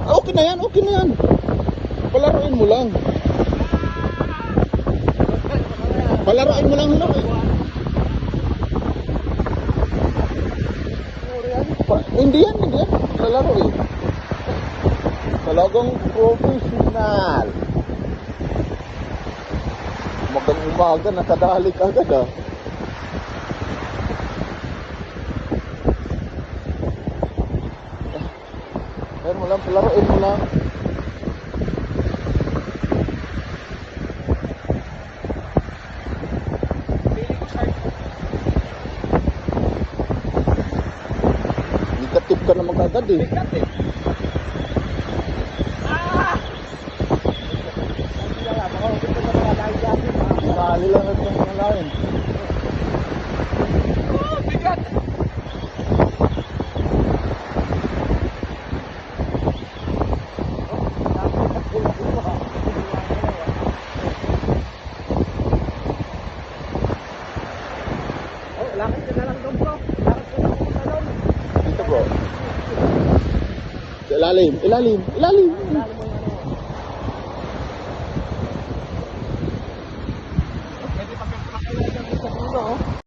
Okay na yan, okay na yan. Palaruin mo lang. Palaruin mo lang, ano? Hindi yan. Palaruin. Talagang professional. Magang umaga, nakadali ka agad ah. Ayun mo lang, palaruin mo lang. Negative ka naman agad eh. Marali lang at yung malayan. Oh, bigat! Lakad ka na lang doon bro. Lakad ka na lang doon. Dito bro. Ilalim.